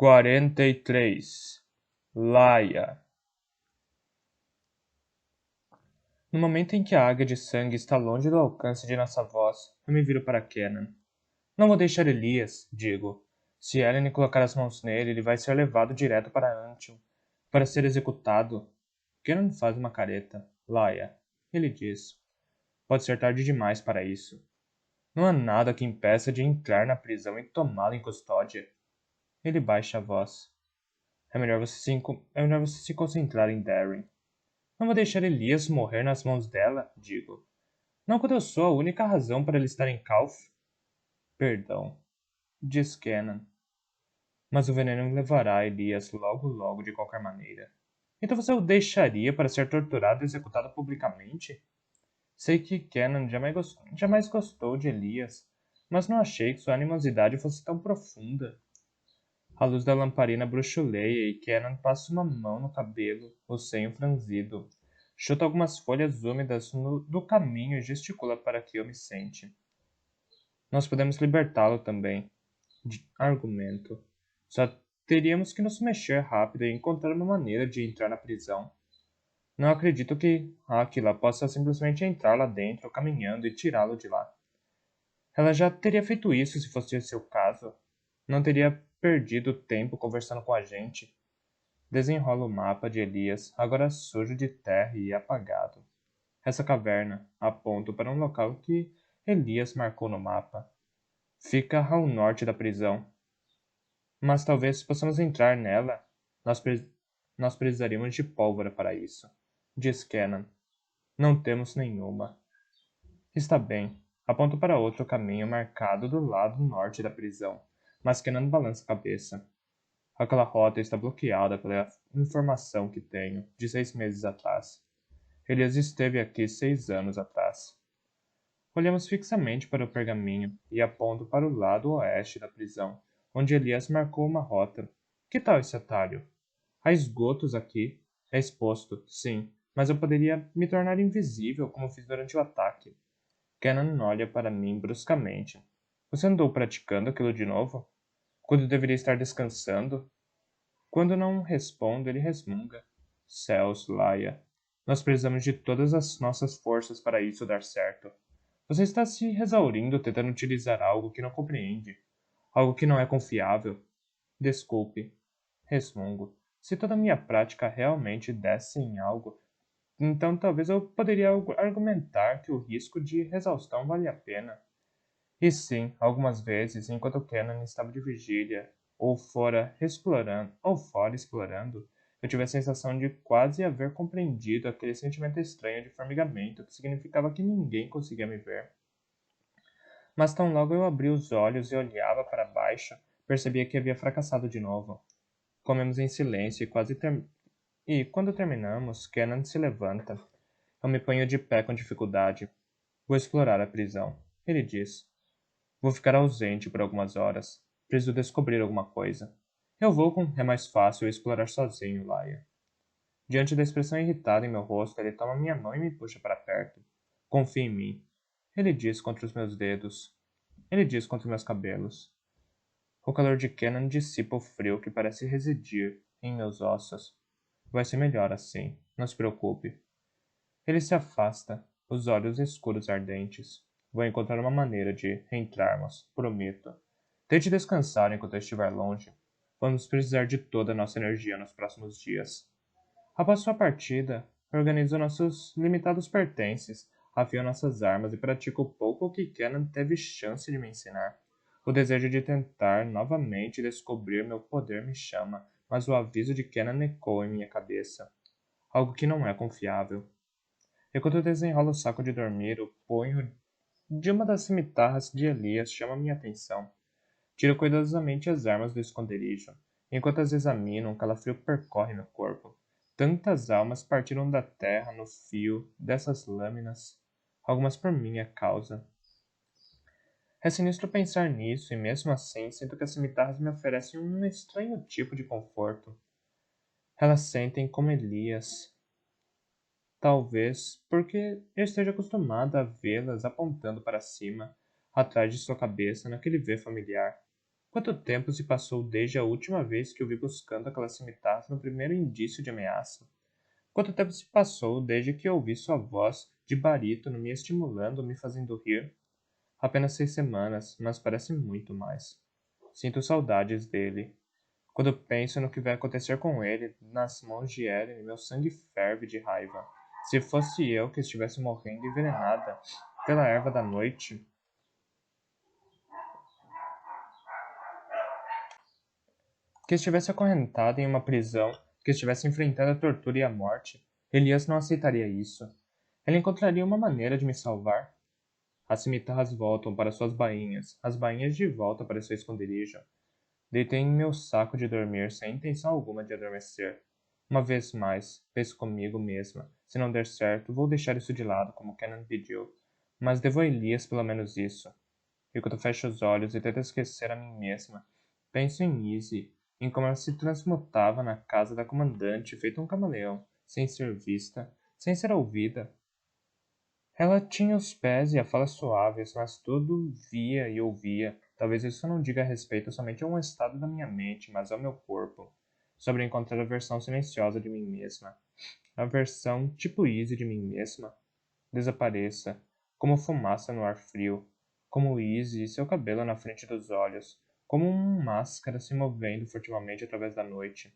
43. Laia. No momento em que a águia de sangue está longe do alcance de nossa voz, eu me viro para Kenan. Não vou deixar Elias, digo. Se Ellen colocar as mãos nele, ele vai ser levado direto para Antium, para ser executado. Kenan faz uma careta. Laia. Ele diz. Pode ser tarde demais para isso. Não há nada que impeça de entrar na prisão e tomá-lo em custódia. Ele baixa a voz. É melhor você se concentrar em Darren. Não vou deixar Elias morrer nas mãos dela, digo. Não quando eu sou a única razão para ele estar em Calf. Perdão, diz Kenan. Mas o veneno levará Elias logo logo de qualquer maneira. Então você o deixaria para ser torturado e executado publicamente? Sei que Kenan jamais gostou de Elias, mas não achei que sua animosidade fosse tão profunda. A luz da lamparina bruxuleia e Kenan passa uma mão no cabelo, o senho franzido. Chuta algumas folhas úmidas do caminho e gesticula para que eu me sente. Nós podemos libertá-lo também. Argumento. Só teríamos que nos mexer rápido e encontrar uma maneira de entrar na prisão. Não acredito que Aquila possa simplesmente entrar lá dentro, caminhando e tirá-lo de lá. Ela já teria feito isso se fosse seu caso. Não teria perdido tempo conversando com a gente. Desenrola o mapa de Elias, agora sujo de terra e apagado. Essa caverna, aponto para um local que Elias marcou no mapa. Fica ao norte da prisão. Mas talvez possamos entrar nela. Nós precisaríamos de pólvora para isso, diz Kenan. Não temos nenhuma. Está bem. Aponto para outro caminho marcado do lado norte da prisão, mas Kenan balança a cabeça. Aquela rota está bloqueada pela informação que tenho, de 6 meses atrás. Elias esteve aqui 6 anos atrás. Olhamos fixamente para o pergaminho e aponto para o lado oeste da prisão, onde Elias marcou uma rota. Que tal esse atalho? Há esgotos aqui. É exposto, sim, mas eu poderia me tornar invisível como fiz durante o ataque. Kenan olha para mim bruscamente. Você andou praticando aquilo de novo? Quando deveria estar descansando? Quando não respondo, ele resmunga. Céus, Laia. Nós precisamos de todas as nossas forças para isso dar certo. Você está se exaurindo tentando utilizar algo que não compreende. Algo que não é confiável. Desculpe. Resmungo. Se toda a minha prática realmente desse em algo, então talvez eu poderia argumentar que o risco de exaustão vale a pena. E sim, algumas vezes, enquanto Kenan estava de vigília, ou fora explorando, eu tive a sensação de quase haver compreendido aquele sentimento estranho de formigamento que significava que ninguém conseguia me ver. Mas tão logo eu abri os olhos e olhava para baixo, percebia que havia fracassado de novo. Comemos em silêncio e quando terminamos, Kenan se levanta. Eu me ponho de pé com dificuldade. Vou explorar a prisão, ele diz. Vou ficar ausente por algumas horas. Preciso descobrir alguma coisa. É mais fácil explorar sozinho, Laia. Diante da expressão irritada em meu rosto, ele toma minha mão e me puxa para perto. Confie em mim. Ele diz contra os meus dedos. Ele diz contra meus cabelos. O calor de Kenan dissipa o frio que parece residir em meus ossos. Vai ser melhor assim. Não se preocupe. Ele se afasta, os olhos escuros ardentes. Vou encontrar uma maneira de entrarmos, prometo. Tente descansar enquanto eu estiver longe. Vamos precisar de toda a nossa energia nos próximos dias. Após sua partida, organizo nossos limitados pertences, afio nossas armas e pratico o pouco que Kenan teve chance de me ensinar. O desejo de tentar novamente descobrir meu poder me chama, mas o aviso de Kenan ecoa em minha cabeça. Algo que não é confiável. Enquanto eu desenrolo o saco de dormir, o punho de uma das cimitarras de Elias chama minha atenção. Tiro cuidadosamente as armas do esconderijo. Enquanto as examino, um calafrio percorre meu corpo. Tantas almas partiram da terra no fio dessas lâminas, algumas por minha causa. É sinistro pensar nisso, e mesmo assim sinto que as cimitarras me oferecem um estranho tipo de conforto. Elas sentem como Elias. Talvez porque eu esteja acostumada a vê-las apontando para cima, atrás de sua cabeça, naquele V familiar. Quanto tempo se passou desde a última vez que o vi buscando aquela cimitarra no primeiro indício de ameaça? Quanto tempo se passou desde que ouvi sua voz de barítono me estimulando, me fazendo rir? Apenas 6 semanas, mas parece muito mais. Sinto saudades dele. Quando penso no que vai acontecer com ele, nas mãos de Ellen, meu sangue ferve de raiva. Se fosse eu que estivesse morrendo envenenada pela erva da noite, que estivesse acorrentada em uma prisão, que estivesse enfrentando a tortura e a morte, Elias não aceitaria isso. Ele encontraria uma maneira de me salvar. As cimitarras voltam para suas bainhas, as bainhas de volta para seu esconderijo. Deitei em meu saco de dormir sem intenção alguma de adormecer. Uma vez mais, penso comigo mesma. Se não der certo, vou deixar isso de lado, como Kenan pediu. Mas devo a Elias pelo menos isso. E quando fecho os olhos e tento esquecer a mim mesma, penso em Izzy, em como ela se transmutava na casa da comandante, feito um camaleão, sem ser vista, sem ser ouvida. Ela tinha os pés e a fala suaves, mas tudo via e ouvia. Talvez isso não diga respeito somente a um estado da minha mente, mas ao meu corpo. Sobre encontrar a versão silenciosa de mim mesma. A versão tipo Easy de mim mesma. Desapareça, como fumaça no ar frio. Como Easy e seu cabelo na frente dos olhos. Como uma máscara se movendo furtivamente através da noite.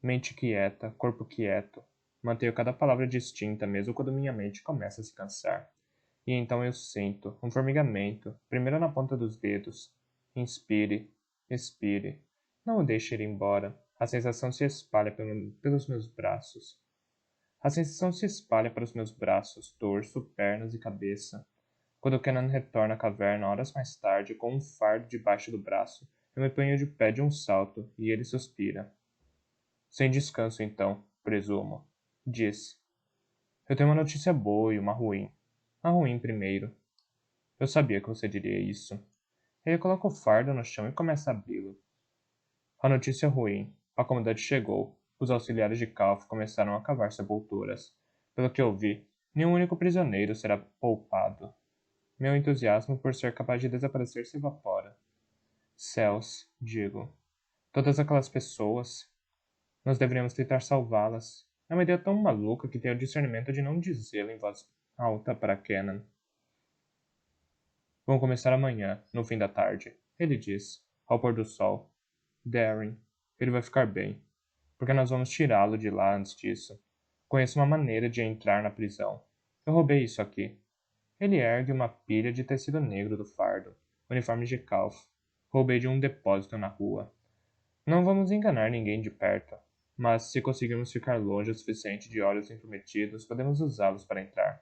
Mente quieta, corpo quieto. Mantenho cada palavra distinta, mesmo quando minha mente começa a se cansar. E então eu sinto um formigamento, primeiro na ponta dos dedos. Inspire, expire. Não o deixe ir embora. A sensação se espalha pelos meus braços. A sensação se espalha para os meus braços, torso, pernas e cabeça. Quando Kenan retorna à caverna horas mais tarde, com um fardo debaixo do braço, eu me ponho de pé de um salto e ele suspira. Sem descanso, então, presumo. Diz. Eu tenho uma notícia boa e uma ruim. A ruim primeiro. Eu sabia que você diria isso. Ele coloca o fardo no chão e começa a abri-lo. A notícia ruim. A comandante chegou. Os auxiliares de Calf começaram a cavar sepulturas. Pelo que eu vi, nenhum único prisioneiro será poupado. Meu entusiasmo por ser capaz de desaparecer se evapora. Céus, digo. Todas aquelas pessoas. Nós deveríamos tentar salvá-las. É uma ideia tão maluca que tenho o discernimento de não dizê-la em voz alta para Kenan. Vão começar amanhã, no fim da tarde, ele diz, ao pôr do sol. Darren, ele vai ficar bem, porque nós vamos tirá-lo de lá antes disso. Conheço uma maneira de entrar na prisão. Eu roubei isso aqui. Ele ergue uma pilha de tecido negro do fardo, uniforme de Calf. Roubei de um depósito na rua. Não vamos enganar ninguém de perto, mas se conseguirmos ficar longe o suficiente de olhos intrometidos, podemos usá-los para entrar.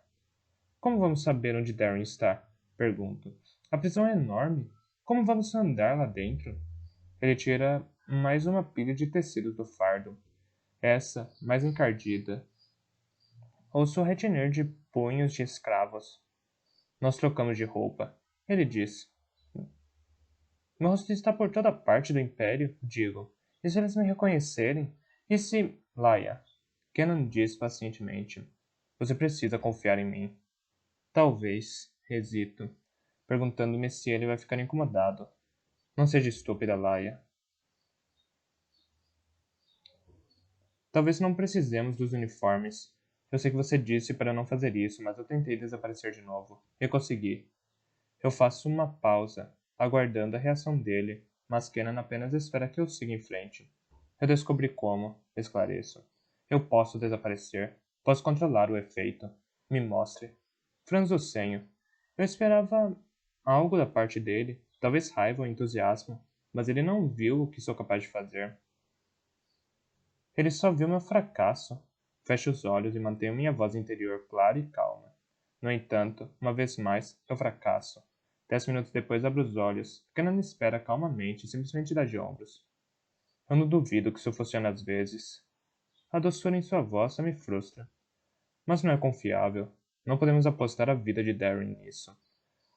Como vamos saber onde Darren está? Pergunto. A prisão é enorme. Como vamos andar lá dentro? Ele tira mais uma pilha de tecidos do fardo. Essa, mais encardida. Ouço o retinir de punhos de escravos. Nós trocamos de roupa. Ele diz. Meu rosto está por toda parte do Império, digo. E se eles me reconhecerem? E se... Laia. Kenan diz pacientemente. Você precisa confiar em mim. Talvez, hesito, perguntando-me se ele vai ficar incomodado. Não seja estúpida, Laia. Talvez não precisemos dos uniformes. Eu sei que você disse para não fazer isso, mas eu tentei desaparecer de novo. E consegui. Eu faço uma pausa, aguardando a reação dele, mas Kenan apenas espera que eu siga em frente. Eu descobri como, esclareço. Eu posso desaparecer. Posso controlar o efeito. Me mostre. Franzo o senho. Eu esperava algo da parte dele, talvez raiva ou entusiasmo, mas ele não viu o que sou capaz de fazer. Ele só viu meu fracasso. Fecho os olhos e mantenho minha voz interior clara e calma. No entanto, uma vez mais, eu fracasso. 10 minutos depois abro os olhos, Kenan espera calmamente e simplesmente dá de ombros. Eu não duvido que isso funcione às vezes. A doçura em sua voz só me frustra. Mas não é confiável. Não podemos apostar a vida de Darren nisso.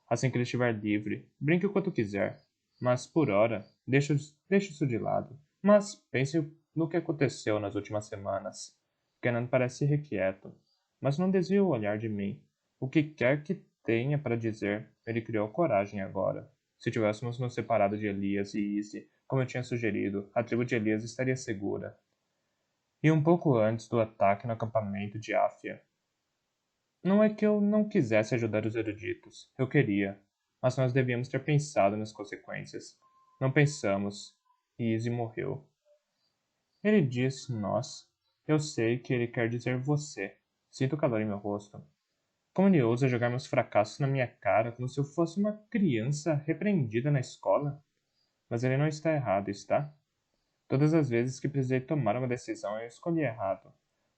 Assim que ele estiver livre, brinque o quanto quiser. Mas, por hora, deixe isso de lado. Mas pense no que aconteceu nas últimas semanas. Kenan parece irrequieto, mas não desvia o olhar de mim. O que quer que tenha para dizer, ele criou coragem agora. Se tivéssemos nos separado de Elias e Izzy, como eu tinha sugerido, a tribo de Elias estaria segura. E um pouco antes do ataque no acampamento de Áfia. Não é que eu não quisesse ajudar os eruditos. Eu queria. Mas nós devíamos ter pensado nas consequências. Não pensamos. E Izzy morreu. Ele disse nós. Eu sei que ele quer dizer você. Sinto o calor em meu rosto. Como ele ousa jogar meus fracassos na minha cara como se eu fosse uma criança repreendida na escola? Mas ele não está errado, está? Todas as vezes que precisei tomar uma decisão, eu escolhi errado.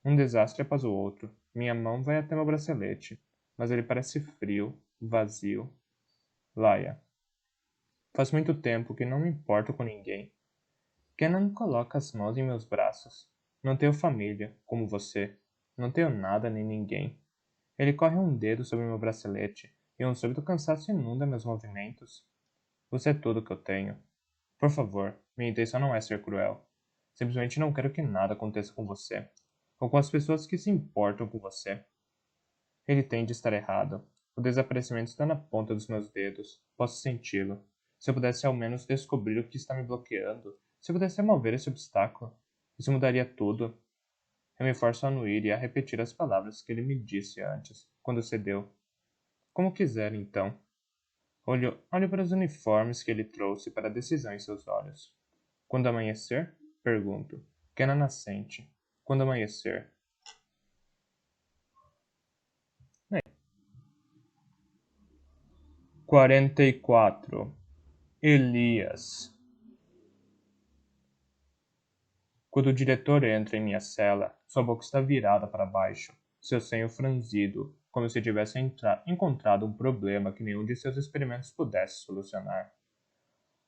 Um desastre após o outro. Minha mão vai até meu bracelete, mas ele parece frio, vazio. Laia. Faz muito tempo que não me importo com ninguém. Kenan coloca as mãos em meus braços. Não tenho família, como você. Não tenho nada nem ninguém. Ele corre um dedo sobre meu bracelete e um súbito cansaço inunda meus movimentos. Você é tudo que eu tenho. Por favor, minha intenção não é ser cruel. Simplesmente não quero que nada aconteça com você, ou com as pessoas que se importam com você. Ele tem de estar errado. O desaparecimento está na ponta dos meus dedos. Posso senti-lo. Se eu pudesse ao menos descobrir o que está me bloqueando, se eu pudesse remover esse obstáculo, isso mudaria tudo. Eu me forço a não ir e a repetir as palavras que ele me disse antes, quando cedeu. Como quiser, então. Olho para os uniformes que ele trouxe para a decisão em seus olhos. Quando amanhecer? Pergunto. Kenan nascente. Quando amanhecer? 44. Elias. Quando o diretor entra em minha cela, sua boca está virada para baixo, seu senho franzido, como se tivesse encontrado um problema que nenhum de seus experimentos pudesse solucionar.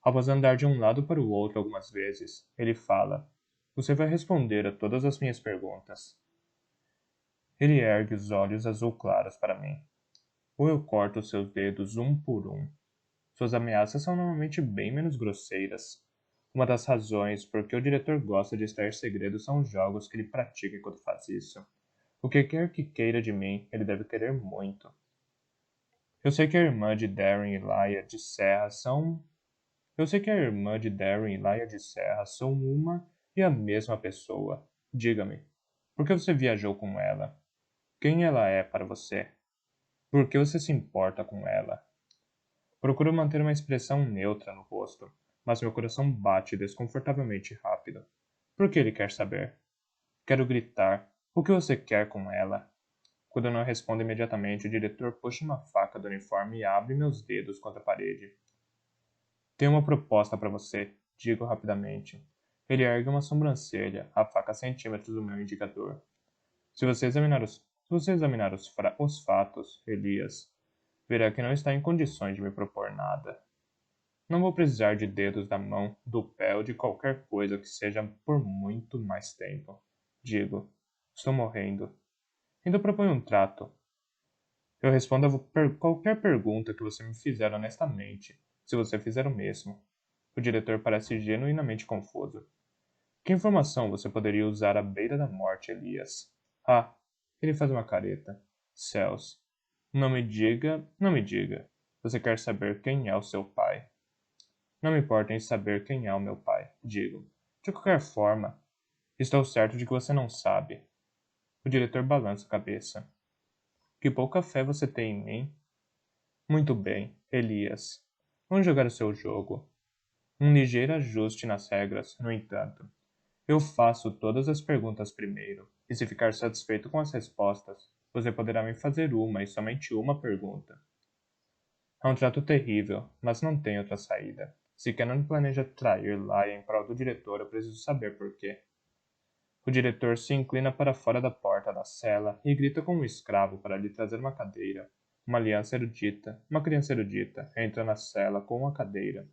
Após andar de um lado para o outro algumas vezes, ele fala: Você vai responder a todas as minhas perguntas. Ele ergue os olhos azul claros para mim. Ou eu corto seus dedos um por um. Suas ameaças são normalmente bem menos grosseiras. Uma das razões por que o diretor gosta de extrair segredos são os jogos que ele pratica enquanto faz isso. O que quer que queira de mim, ele deve querer muito. Eu sei que a irmã de Darren e Laia de Serra são Eu sei que a irmã de Darren e Laia de Serra são uma e a mesma pessoa. Diga-me, por que você viajou com ela? Quem ela é para você? Por que você se importa com ela? Procuro manter uma expressão neutra no rosto, mas meu coração bate desconfortavelmente rápido. Por que ele quer saber? Quero gritar. O que você quer com ela? Quando eu não respondo imediatamente, o diretor puxa uma faca do uniforme e abre meus dedos contra a parede. Tenho uma proposta para você, digo rapidamente. Ele ergue uma sobrancelha, a faca a centímetros do meu indicador. Se você examinar os fatos, Elias, verá que não está em condições de me propor nada. Não vou precisar de dedos da mão, do pé ou de qualquer coisa que seja por muito mais tempo. Digo, estou morrendo. Então proponho um trato. Eu respondo qualquer pergunta que você me fizer honestamente, se você fizer o mesmo. O diretor parece genuinamente confuso. Que informação você poderia usar à beira da morte, Elias? Ah, ele faz uma careta. Céus. Não me diga. Você quer saber quem é o seu pai? Não me importa em saber quem é o meu pai, digo. De qualquer forma, estou certo de que você não sabe. O diretor balança a cabeça. Que pouca fé você tem em mim? Muito bem, Elias. Vamos jogar o seu jogo. Um ligeiro ajuste nas regras, no entanto. Eu faço todas as perguntas primeiro, e se ficar satisfeito com as respostas, você poderá me fazer uma e somente uma pergunta. É um trato terrível, mas não tem outra saída. Se Cannon planeja trair Laia em prol do diretor, eu preciso saber por quê. O diretor se inclina para fora da porta da cela e grita com um escravo para lhe trazer uma cadeira. Uma criança erudita, entra na cela com uma cadeira,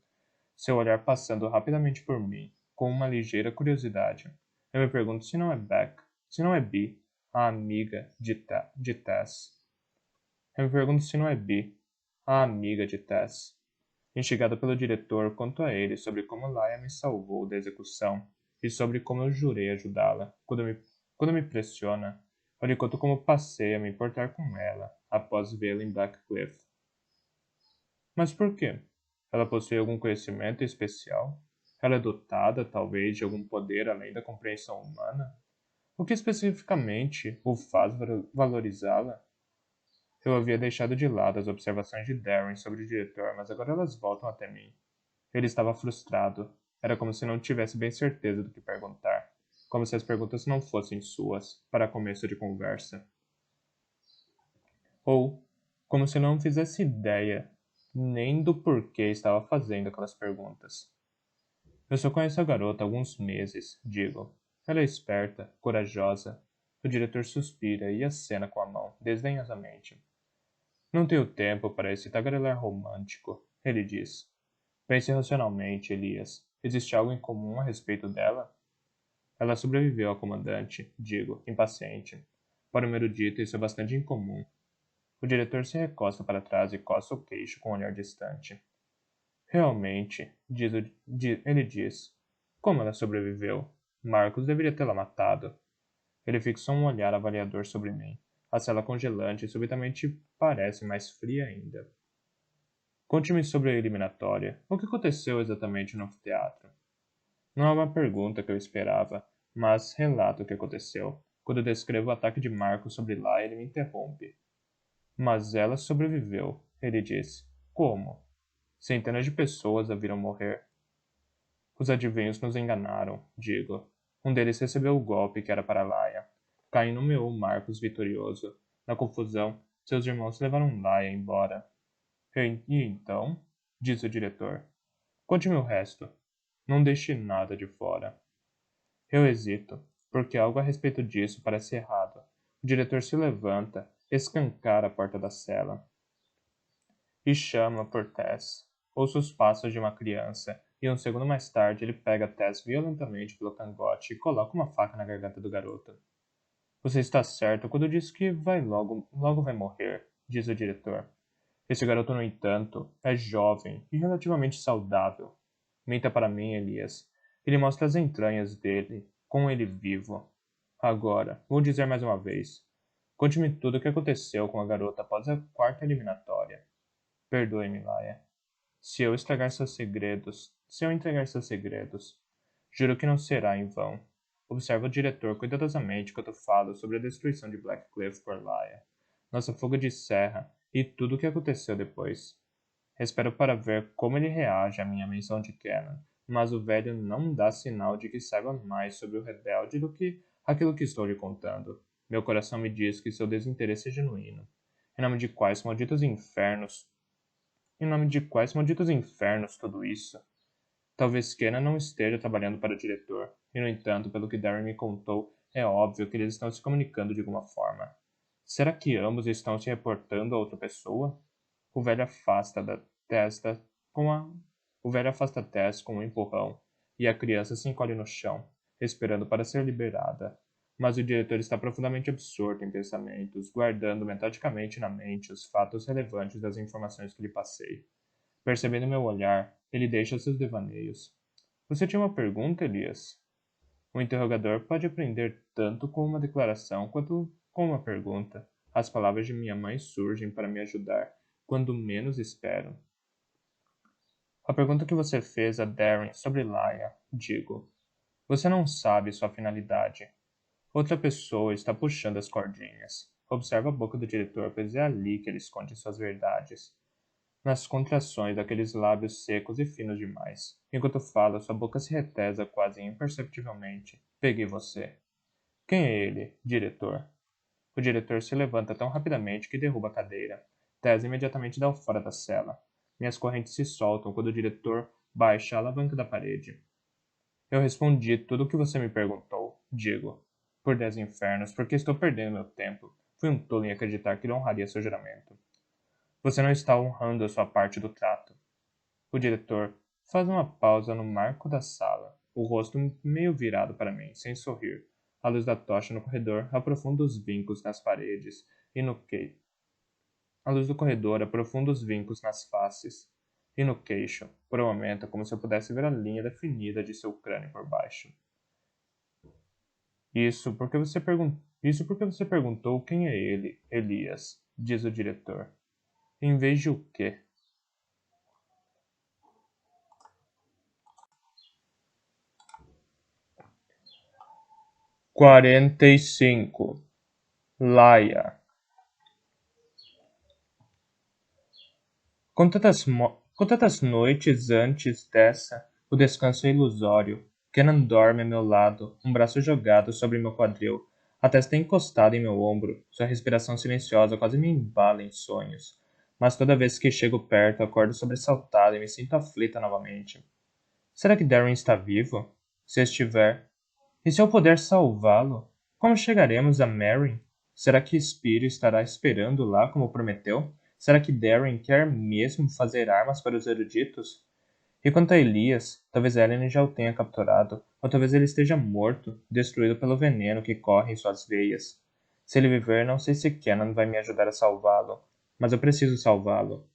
seu olhar passando rapidamente por mim, com uma ligeira curiosidade. Eu me pergunto se não é Beck, se não é Bee, a amiga de Tess. Eu me pergunto se não é Bee, a amiga de Tess. Instigado pelo diretor, conto a ele sobre como Laia me salvou da execução e sobre como eu jurei ajudá-la. Quando me pressiona, eu lhe conto como passei a me importar com ela após vê-la em Blackcliff. Mas por quê? Ela possui algum conhecimento especial? Ela é dotada, talvez, de algum poder além da compreensão humana? O que especificamente o faz valorizá-la? Eu havia deixado de lado as observações de Darren sobre o diretor, mas agora elas voltam até mim. Ele estava frustrado. Era como se não tivesse bem certeza do que perguntar. Como se as perguntas não fossem suas, para começo de conversa. Ou como se não fizesse ideia nem do porquê estava fazendo aquelas perguntas. Eu só conheço a garota há alguns meses, digo. Ela é esperta, corajosa. O diretor suspira e acena com a mão, desdenhosamente. Não tenho tempo para esse tagarelar romântico, ele diz. Pense racionalmente, Elias. Existe algo em comum a respeito dela? Ela sobreviveu ao comandante, digo, impaciente. Para o meu erudito, isso é bastante incomum. O diretor se recosta para trás e coça o queixo com um olhar distante. Realmente, ele diz. Como ela sobreviveu? Marcos deveria tê-la matado. Ele fixou um olhar avaliador sobre mim. A cela congelante subitamente parece mais fria ainda. Conte-me sobre a eliminatória. O que aconteceu exatamente no anfiteatro? Não é uma pergunta que eu esperava, mas relato o que aconteceu. Quando descrevo o ataque de Marcos sobre lá, ele me interrompe. Mas ela sobreviveu, ele disse. Como? Centenas de pessoas a viram morrer. Os adivinhos nos enganaram, digo. Um deles recebeu o golpe que era para Laia. Caim nomeou Marcos vitorioso. Na confusão, seus irmãos levaram Laia embora. E então? Diz o diretor. Conte-me o resto. Não deixe nada de fora. Eu hesito, porque algo a respeito disso parece errado. O diretor se levanta, escancara a porta da cela e chama por Tess. Ouço os passos de uma criança, e um segundo mais tarde ele pega Tess violentamente pelo cangote e coloca uma faca na garganta do garoto. Você está certo quando diz que logo vai morrer, diz o diretor. Esse garoto, no entanto, é jovem e relativamente saudável. Minta para mim, Elias. Ele mostra as entranhas dele, com ele vivo. Agora, vou dizer mais uma vez. Conte-me tudo o que aconteceu com a garota após a quarta eliminatória. Perdoe-me, Laia. Se eu entregar seus segredos, juro que não será em vão. Observa o diretor cuidadosamente enquanto falo sobre a destruição de Blackcliff por Laia, nossa fuga de serra e tudo o que aconteceu depois. Espero para ver como ele reage à minha menção de Cannon, mas o velho não dá sinal de que saiba mais sobre o rebelde do que aquilo que estou lhe contando. Meu coração me diz que seu desinteresse é genuíno. Em nome de quais malditos infernos Em nome de quais malditos infernos tudo isso? Talvez Kenna não esteja trabalhando para o diretor, e no entanto, pelo que Darren me contou, é óbvio que eles estão se comunicando de alguma forma. Será que ambos estão se reportando a outra pessoa? O velho afasta da testa com a... O velho afasta Tess com um empurrão, e a criança se encolhe no chão, esperando para ser liberada. Mas o diretor está profundamente absorto em pensamentos, guardando metodicamente na mente os fatos relevantes das informações que lhe passei. Percebendo meu olhar, ele deixa seus devaneios. Você tinha uma pergunta, Elias? O interrogador pode aprender tanto com uma declaração quanto com uma pergunta. As palavras de minha mãe surgem para me ajudar, quando menos espero. A pergunta que você fez a Darren sobre Laia, digo. Você não sabe sua finalidade. Outra pessoa está puxando as cordinhas. Observa a boca do diretor, pois é ali que ele esconde suas verdades. Nas contrações daqueles lábios secos e finos demais. Enquanto fala, sua boca se retesa quase imperceptivelmente. Peguei você. Quem é ele, diretor? O diretor se levanta tão rapidamente que derruba a cadeira. Tess imediatamente dá o fora da cela. Minhas correntes se soltam quando o diretor baixa a alavanca da parede. Eu respondi tudo o que você me perguntou, digo. Por 10 infernos, porque estou perdendo meu tempo. Fui um tolo em acreditar que ele honraria seu juramento. Você não está honrando a sua parte do trato. O diretor faz uma pausa no marco da sala, o rosto meio virado para mim, sem sorrir. A luz da tocha no corredor aprofunda os vincos nas paredes e no queixo. A luz do corredor aprofunda os vincos nas faces e no queixo. Por um momento, é como se eu pudesse ver a linha definida de seu crânio por baixo. Isso porque você perguntou quem é ele, Elias, diz o diretor. Em vez de o quê? 45. Laia. Com tantas noites antes dessa, o descanso é ilusório. Kenan dorme a meu lado, um braço jogado sobre meu quadril, a testa encostada em meu ombro. Sua respiração silenciosa quase me embala em sonhos. Mas toda vez que chego perto, acordo sobressaltada e me sinto aflita novamente. Será que Darren está vivo? Se estiver, e se eu puder salvá-lo? Como chegaremos a Merrin? Será que Spiro estará esperando lá como prometeu? Será que Darren quer mesmo fazer armas para os eruditos? E quanto a Elias, talvez Ellen já o tenha capturado, ou talvez ele esteja morto, destruído pelo veneno que corre em suas veias. Se ele viver, não sei se Kenan vai me ajudar a salvá-lo, mas eu preciso salvá-lo.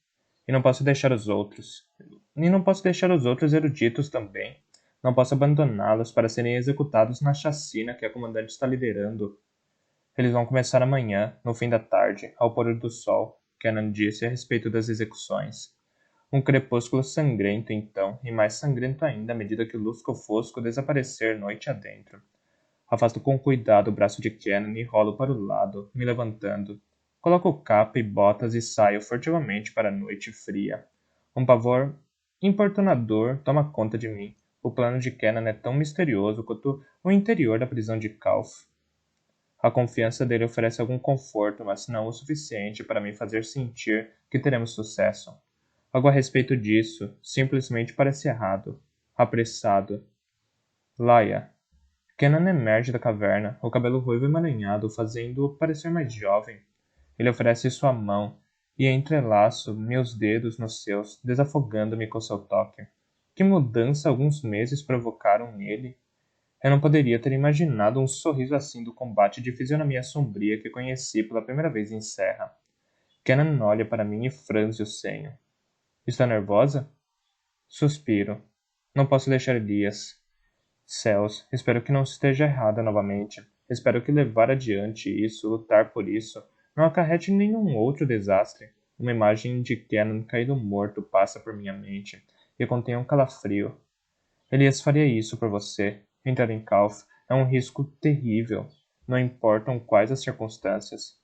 E não posso deixar os outros. E não posso deixar os outros eruditos também. Não posso abandoná-los para serem executados na chacina que a comandante está liderando. Eles vão começar amanhã, no fim da tarde, ao pôr do sol, Kenan disse a respeito das execuções. Um crepúsculo sangrento, então, e mais sangrento ainda à medida que o lusco-fosco desaparecer noite adentro. Afasto com cuidado o braço de Kenan e rolo para o lado, me levantando. Coloco capa e botas e saio furtivamente para a noite fria. Um pavor importunador toma conta de mim. O plano de Kenan é tão misterioso quanto o interior da prisão de Calf. A confiança dele oferece algum conforto, mas não o suficiente para me fazer sentir que teremos sucesso. Algo a respeito disso simplesmente parece errado, apressado. Laia. Kenan emerge da caverna, o cabelo ruivo emaranhado fazendo-o parecer mais jovem. Ele oferece sua mão e entrelaço meus dedos nos seus, desafogando-me com seu toque. Que mudança alguns meses provocaram nele? Eu não poderia ter imaginado um sorriso assim do combate de fisionomia sombria que conheci pela primeira vez em Serra. Kenan olha para mim e franze o senho. Está nervosa? Suspiro. Não posso deixar Elias. Céus, espero que não esteja errada novamente. Espero que levar adiante isso, lutar por isso, não acarrete nenhum outro desastre. Uma imagem de Kenan caído morto passa por minha mente e contém um calafrio. Elias faria isso por você. Entrar em Calf é um risco terrível. Não importam quais as circunstâncias.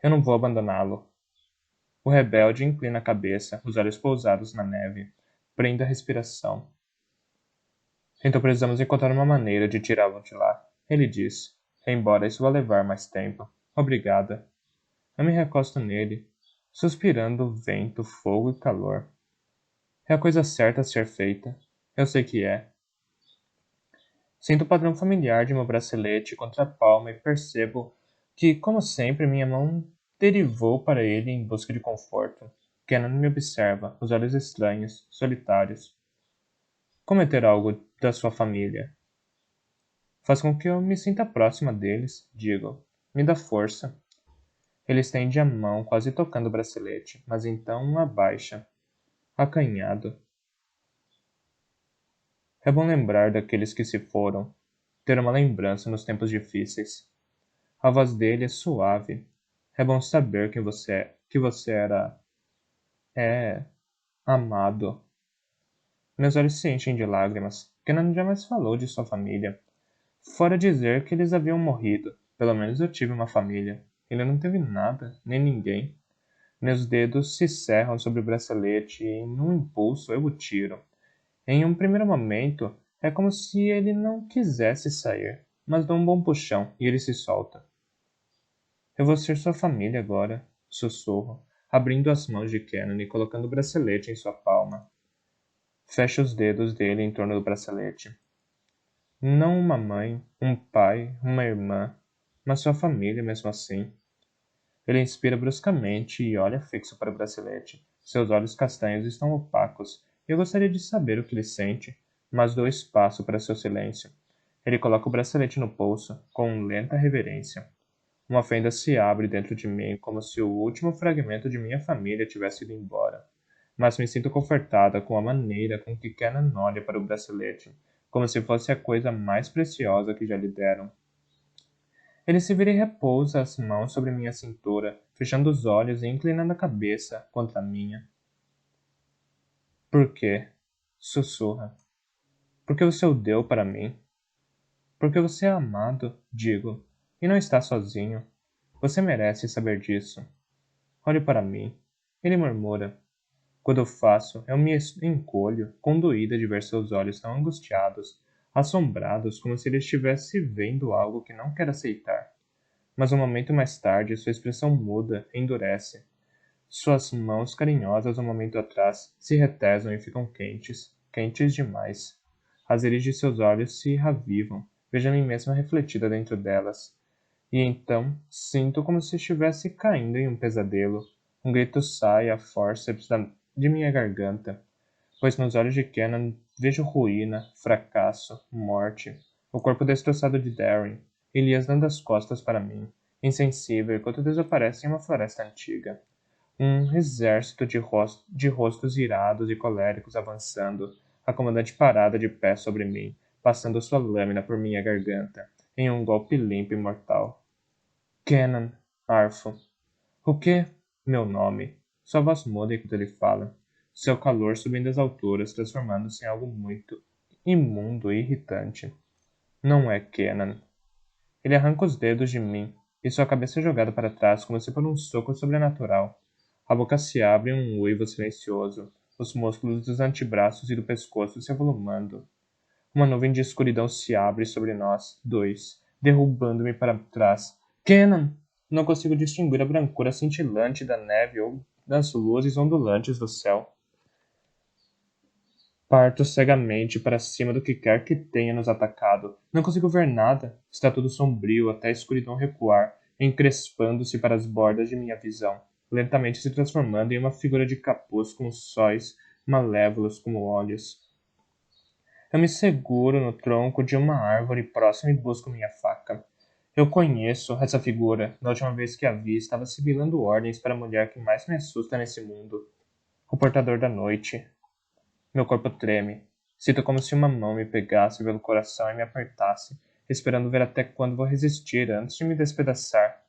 Eu não vou abandoná-lo. O rebelde inclina a cabeça, os olhos pousados na neve. Prenda a respiração. Então precisamos encontrar uma maneira de tirá-lo de lá, ele disse, embora isso vá levar mais tempo. Obrigada. Eu me recosto nele, suspirando vento, fogo e calor. É a coisa certa a ser feita. Eu sei que é. Sinto o padrão familiar de meu bracelete contra a palma e percebo que, como sempre, minha mão derivou para ele em busca de conforto. Kenan me observa, os olhos estranhos, solitários. Como é ter algo da sua família? Faz com que eu me sinta próxima deles, digo. Me dá força. Ele estende a mão, quase tocando o bracelete, mas então abaixa, acanhado. É bom lembrar daqueles que se foram, ter uma lembrança nos tempos difíceis. A voz dele é suave. É bom saber que você era, é, amado. Meus olhos se enchem de lágrimas. Kenan jamais falou de sua família. Fora dizer que eles haviam morrido. Pelo menos eu tive uma família. Ele não teve nada, nem ninguém. Meus dedos se cerram sobre o bracelete e, num impulso, eu o tiro. Em um primeiro momento, é como se ele não quisesse sair, mas dou um bom puxão e ele se solta. Eu vou ser sua família agora, sussurro, abrindo as mãos de Kenan e colocando o bracelete em sua palma. Fecho os dedos dele em torno do bracelete. Não uma mãe, um pai, uma irmã, mas sua família mesmo assim. Ele inspira bruscamente e olha fixo para o bracelete. Seus olhos castanhos estão opacos. Eu gostaria de saber o que ele sente, mas dou espaço para seu silêncio. Ele coloca o bracelete no pulso, com lenta reverência. Uma fenda se abre dentro de mim como se o último fragmento de minha família tivesse ido embora. Mas me sinto confortada com a maneira com que Kenan olha para o bracelete, como se fosse a coisa mais preciosa que já lhe deram. Ele se vira e repousa as mãos sobre minha cintura, fechando os olhos e inclinando a cabeça contra a minha. Por quê? Sussurra. Porque você o deu para mim. Porque você é amado, digo, e não está sozinho. Você merece saber disso. Olhe para mim. Ele murmura. Quando eu faço, eu me encolho, condoída de ver seus olhos tão angustiados, assombrados, como se ele estivesse vendo algo que não quer aceitar. Mas um momento mais tarde, sua expressão muda, endurece. Suas mãos carinhosas um momento atrás se retesam e ficam quentes, quentes demais. As íris de seus olhos se ravivam, vejo a mim mesma refletida dentro delas. E então sinto como se estivesse caindo em um pesadelo. Um grito sai a forceps de minha garganta, pois nos olhos de Kenan vejo ruína, fracasso, morte. O corpo destroçado de Darren, Elias dando as costas para mim, insensível enquanto desaparece em uma floresta antiga. Um exército de rostos irados e coléricos avançando, a comandante parada de pé sobre mim, passando sua lâmina por minha garganta, em um golpe limpo e mortal. Kenan, arfo. O quê? Meu nome. Sua voz muda enquanto ele fala. Seu calor subindo as alturas, transformando-se em algo muito imundo e irritante. Não é Kenan. Ele arranca os dedos de mim, e sua cabeça é jogada para trás como se por um soco sobrenatural. A boca se abre em um uivo silencioso, os músculos dos antebraços e do pescoço se avolumando. Uma nuvem de escuridão se abre sobre nós, dois, derrubando-me para trás. Kenan! Não consigo distinguir a brancura cintilante da neve ou das luzes ondulantes do céu. Parto cegamente para cima do que quer que tenha nos atacado. Não consigo ver nada. Está tudo sombrio até a escuridão recuar, encrespando-se para as bordas de minha visão, lentamente se transformando em uma figura de capuz com sóis malévolos como olhos. Eu me seguro no tronco de uma árvore próxima e busco minha faca. Eu conheço essa figura. Da última vez que a vi, estava sibilando ordens para a mulher que mais me assusta nesse mundo. O portador da noite. Meu corpo treme. Sinto como se uma mão me pegasse pelo coração e me apertasse, esperando ver até quando vou resistir antes de me despedaçar.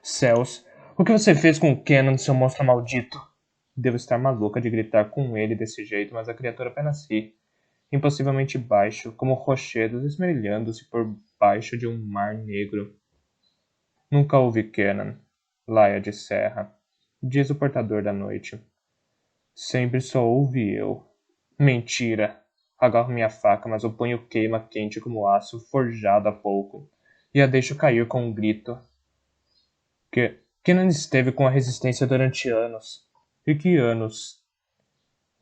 Céus, o que você fez com o Kenan, seu monstro maldito? Devo estar maluca de gritar com ele desse jeito, mas a criatura apenas ri, impossivelmente baixo, como rochedos esmerilhando-se por baixo de um mar negro. Nunca houve Kenan, Laia de Serra, diz o portador da noite. Sempre só houve eu. Mentira! Agarro minha faca, mas o punho queima quente como aço forjado há pouco, e a deixo cair com um grito. Kenan esteve com a resistência durante anos. E que anos?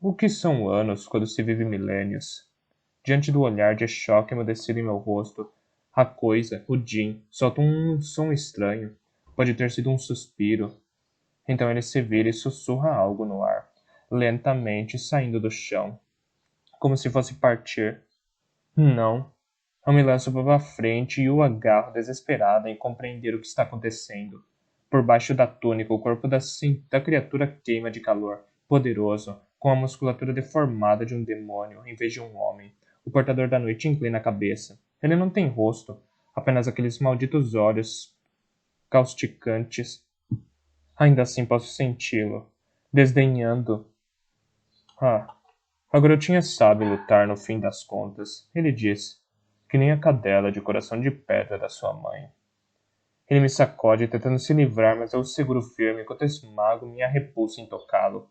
O que são anos quando se vive milênios? Diante do olhar de choque emudecido em meu rosto, a coisa, o Jin, solta um som estranho. Pode ter sido um suspiro. Então ele se vira e sussurra algo no ar, lentamente saindo do chão, como se fosse partir. Não. Eu me lanço para a frente e o agarro desesperada em compreender o que está acontecendo. Por baixo da túnica, o corpo da criatura queima de calor, poderoso, com a musculatura deformada de um demônio em vez de um homem. O portador da noite inclina a cabeça. Ele não tem rosto, apenas aqueles malditos olhos causticantes. Ainda assim posso senti-lo, desdenhando. Ah, a garotinha sabe lutar no fim das contas, ele disse, que nem a cadela de coração de pedra da sua mãe. Ele me sacode tentando se livrar, mas eu o seguro firme enquanto esmago minha repulsa em tocá-lo.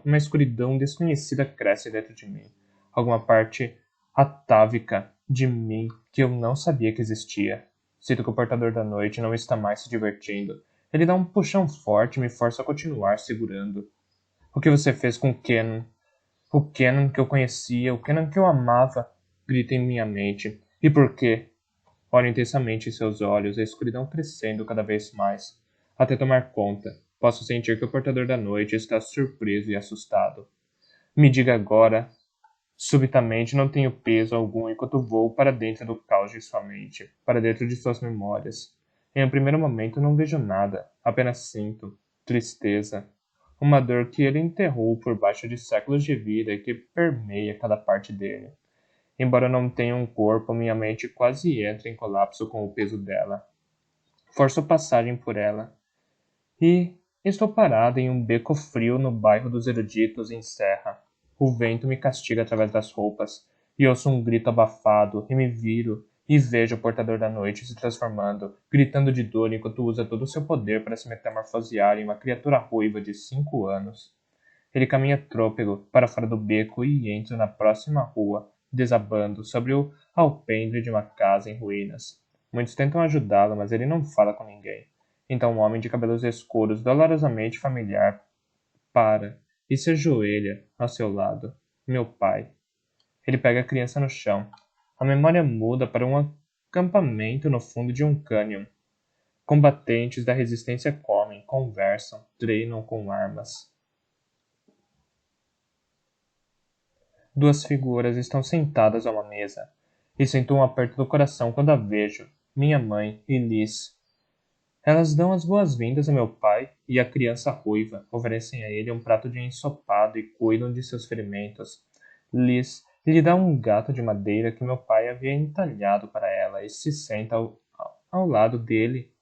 Uma escuridão desconhecida cresce dentro de mim. Alguma parte atávica de mim que eu não sabia que existia. Sinto que o portador da noite não está mais se divertindo. Ele dá um puxão forte e me força a continuar segurando. O que você fez com Kenan? O Kenan que eu conhecia, o Kenan que eu amava, grita em minha mente. E por quê? Olho intensamente em seus olhos, a escuridão crescendo cada vez mais, até tomar conta. Posso sentir que o portador da noite está surpreso e assustado. Me diga agora. Subitamente não tenho peso algum enquanto vou para dentro do caos de sua mente, para dentro de suas memórias. Em um primeiro momento não vejo nada, apenas sinto tristeza, uma dor que ele enterrou por baixo de séculos de vida e que permeia cada parte dele. Embora não tenha um corpo, minha mente quase entra em colapso com o peso dela. Forço passagem por ela. E estou parada em um beco frio no bairro dos eruditos em Serra. O vento me castiga através das roupas, e ouço um grito abafado, e me viro, e vejo o portador da noite se transformando, gritando de dor enquanto usa todo o seu poder para se metamorfosear em uma criatura ruiva de 5 anos. Ele caminha trôpego para fora do beco e entra na próxima rua, desabando sobre o alpendre de uma casa em ruínas. Muitos tentam ajudá-lo, mas ele não fala com ninguém. Então um homem de cabelos escuros, dolorosamente familiar, para e se ajoelha ao seu lado. Meu pai. Ele pega a criança no chão. A memória muda para um acampamento no fundo de um cânion. Combatentes da resistência comem, conversam, treinam com armas. Duas figuras estão sentadas a uma mesa, e sinto um aperto do coração quando a vejo. Minha mãe e Liz. Elas dão as boas-vindas a meu pai e a criança ruiva, oferecem a ele um prato de ensopado e cuidam de seus ferimentos. Liz lhe dá um gato de madeira que meu pai havia entalhado para ela e se senta ao lado dele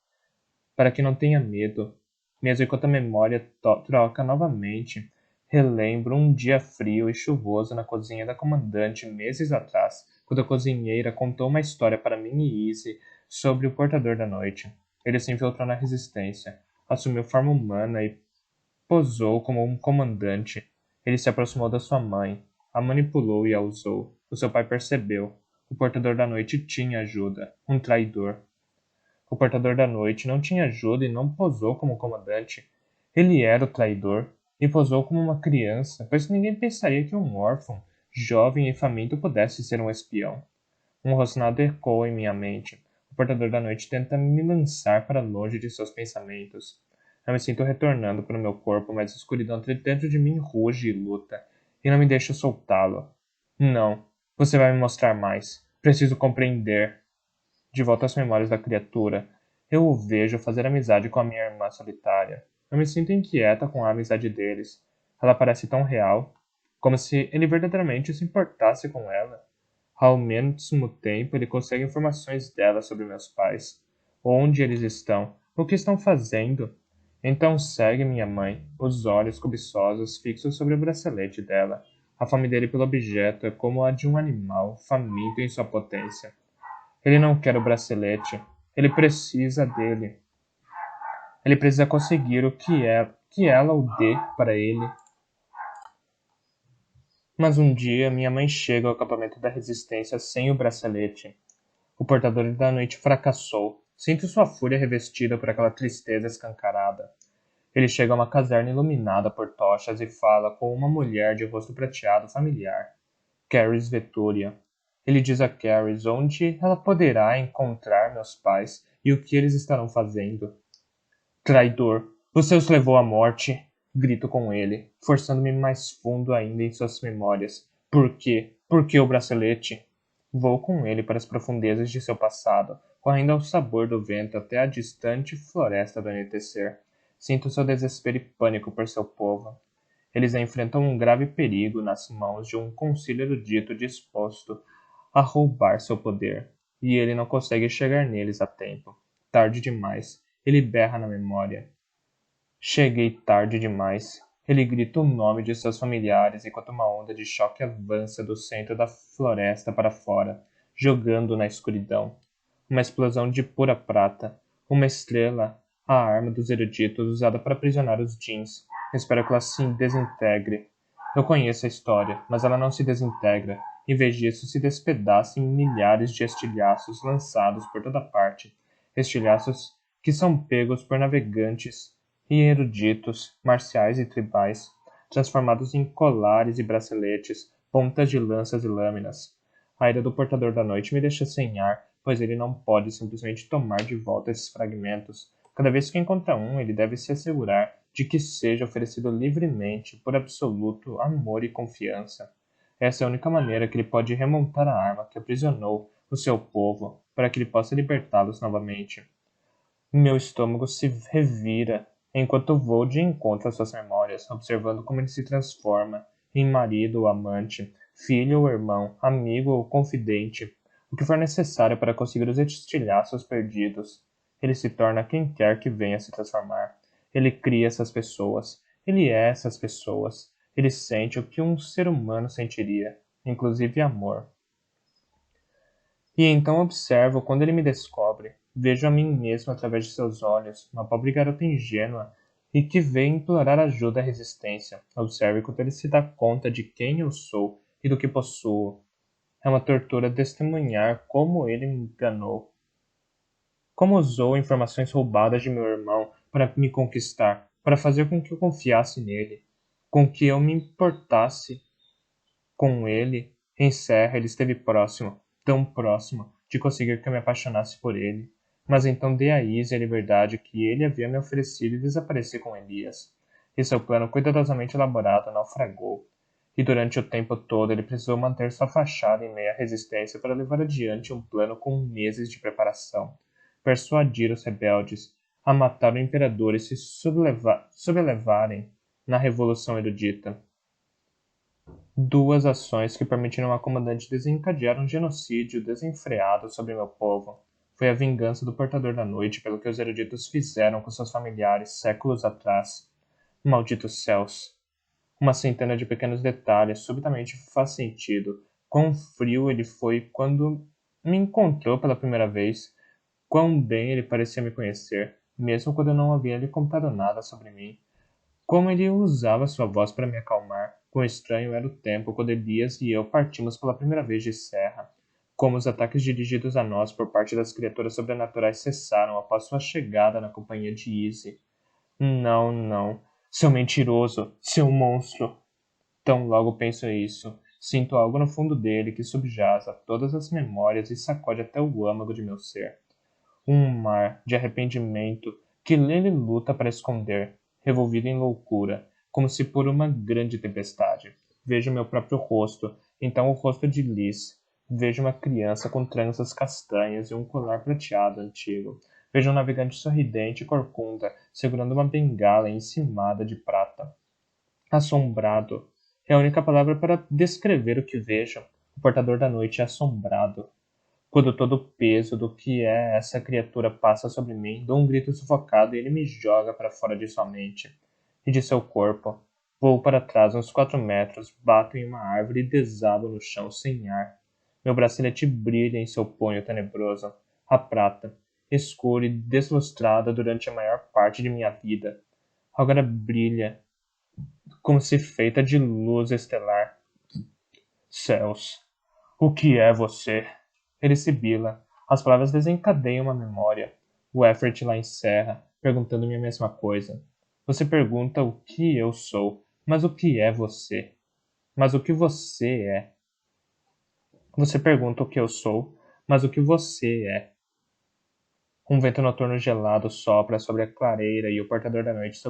para que não tenha medo. Mesmo enquanto a memória troca novamente, relembro um dia frio e chuvoso na cozinha da comandante meses atrás, quando a cozinheira contou uma história para mim e Izzy sobre o portador da noite. Ele se infiltrou na resistência, assumiu forma humana e posou como um comandante. Ele se aproximou da sua mãe, a manipulou e a usou. O seu pai percebeu. O portador da noite tinha ajuda, um traidor. O portador da noite não tinha ajuda e não posou como comandante. Ele era o traidor e posou como uma criança, pois ninguém pensaria que um órfão, jovem e faminto pudesse ser um espião. Um rosnado ecoa em minha mente. O portador da noite tenta me lançar para longe de seus pensamentos. Eu me sinto retornando para o meu corpo, mas a escuridão dentro de mim ruge e luta, e não me deixa soltá-lo. Não, você vai me mostrar mais. Preciso compreender. De volta às memórias da criatura, eu o vejo fazer amizade com a minha irmã solitária. Eu me sinto inquieta com a amizade deles. Ela parece tão real, como se ele verdadeiramente se importasse com ela. Ao mesmo tempo, ele consegue informações dela sobre meus pais. Onde eles estão? O que estão fazendo? Então segue minha mãe, os olhos cobiçosos fixos sobre o bracelete dela. A fome dele pelo objeto é como a de um animal faminto em sua potência. Ele não quer o bracelete. Ele precisa dele. Ele precisa conseguir o que ela o dê para ele. Mas um dia minha mãe chega ao acampamento da resistência sem o bracelete. O portador da noite fracassou. Sinto sua fúria revestida por aquela tristeza escancarada. Ele chega a uma caserna iluminada por tochas e fala com uma mulher de rosto prateado familiar. Caris Veturia. Ele diz a Caris onde ela poderá encontrar meus pais e o que eles estarão fazendo. Traidor, você os levou à morte! Grito com ele, forçando-me mais fundo ainda em suas memórias. Por quê? Por que o bracelete? Vou com ele para as profundezas de seu passado, correndo ao sabor do vento até a distante floresta do anoitecer. Sinto seu desespero e pânico por seu povo. Eles enfrentam um grave perigo nas mãos de um concílio erudito disposto a roubar seu poder, e ele não consegue chegar neles a tempo. Tarde demais. Ele berra na memória. Cheguei tarde demais. Ele grita o nome de seus familiares enquanto uma onda de choque avança do centro da floresta para fora, jogando na escuridão. Uma explosão de pura prata. Uma estrela, a arma dos eruditos usada para aprisionar os jeans. Espero que ela se desintegre. Eu conheço a história, mas ela não se desintegra. Em vez disso, se despedaça em milhares de estilhaços lançados por toda parte. Estilhaços que são pegos por navegantes e eruditos, marciais e tribais, transformados em colares e braceletes, pontas de lanças e lâminas. A ira do portador da noite me deixa sem ar, pois ele não pode simplesmente tomar de volta esses fragmentos. Cada vez que encontra um, ele deve se assegurar de que seja oferecido livremente, por absoluto amor e confiança. Essa é a única maneira que ele pode remontar a arma que aprisionou o seu povo, para que ele possa libertá-los novamente. Meu estômago se revira enquanto vou de encontro às suas memórias, observando como ele se transforma em marido ou amante, filho ou irmão, amigo ou confidente, o que for necessário para conseguir os estilhaços perdidos. Ele se torna quem quer que venha se transformar. Ele cria essas pessoas. Ele é essas pessoas. Ele sente o que um ser humano sentiria, inclusive amor. E então observo quando ele me descobre. Vejo a mim mesmo através de seus olhos, uma pobre garota ingênua e que vem implorar ajuda à resistência. Observe quando ele se dá conta de quem eu sou e do que possuo. É uma tortura testemunhar como ele me enganou, como usou informações roubadas de meu irmão para me conquistar, para fazer com que eu confiasse nele, com que eu me importasse com ele. Em Serra ele esteve próximo, tão próximo, de conseguir que eu me apaixonasse por ele. Mas então dei a Izzy a liberdade que ele havia me oferecido e desapareci com Elias. E seu plano cuidadosamente elaborado naufragou. E durante o tempo todo ele precisou manter sua fachada em meio à resistência para levar adiante um plano com meses de preparação. Persuadir os rebeldes a matar o imperador e se sublevarem na revolução erudita. Duas ações que permitiram ao comandante desencadear um genocídio desenfreado sobre meu povo. Foi a vingança do Portador da Noite pelo que os eruditos fizeram com seus familiares séculos atrás. Malditos céus! Uma centena de pequenos detalhes subitamente faz sentido. Quão frio ele foi quando me encontrou pela primeira vez. Quão bem ele parecia me conhecer, mesmo quando eu não havia lhe contado nada sobre mim. Como ele usava sua voz para me acalmar. Quão estranho era o tempo quando Elias e eu partimos pela primeira vez de Serra. Como os ataques dirigidos a nós por parte das criaturas sobrenaturais cessaram após sua chegada na companhia de Izzy. Não, não. Seu mentiroso, seu monstro. Tão logo penso isso, sinto algo no fundo dele que subjaz a todas as memórias e sacode até o âmago de meu ser. Um mar de arrependimento que ele luta para esconder, revolvido em loucura, como se por uma grande tempestade. Vejo meu próprio rosto, então o rosto de Liz. Vejo uma criança com tranças castanhas e um colar prateado antigo. Vejo um navegante sorridente e corcunda, segurando uma bengala encimada de prata. Assombrado é a única palavra para descrever o que vejo. O portador da noite é assombrado. Quando todo o peso do que é essa criatura passa sobre mim, dou um grito sufocado e ele me joga para fora de sua mente e de seu corpo. Vou para trás uns 4 metros, bato em uma árvore e desabo no chão sem ar. Meu bracelete brilha em seu punho tenebroso, a prata, escura e deslustrada durante a maior parte de minha vida. Agora brilha como se feita de luz estelar. Céus, o que é você? Ele sibila. As palavras desencadeiam uma memória. O Effort lá encerra, perguntando-me a mesma coisa. Você pergunta o que eu sou, mas o que é você? Mas o que você é? Você pergunta o que eu sou, mas o que você é? Um vento noturno gelado sopra sobre a clareira e o portador da noite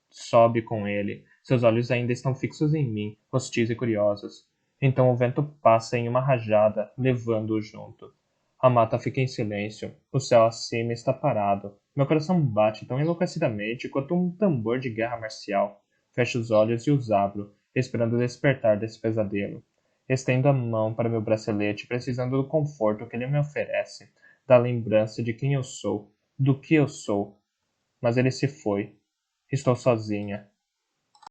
sobe com ele. Seus olhos ainda estão fixos em mim, hostis e curiosos. Então o vento passa em uma rajada, levando-o junto. A mata fica em silêncio. O céu acima está parado. Meu coração bate tão enlouquecidamente quanto um tambor de guerra marcial. Fecho os olhos e os abro, esperando despertar desse pesadelo. Estendo a mão para meu bracelete, precisando do conforto que ele me oferece, da lembrança de quem eu sou, do que eu sou. Mas ele se foi. Estou sozinha.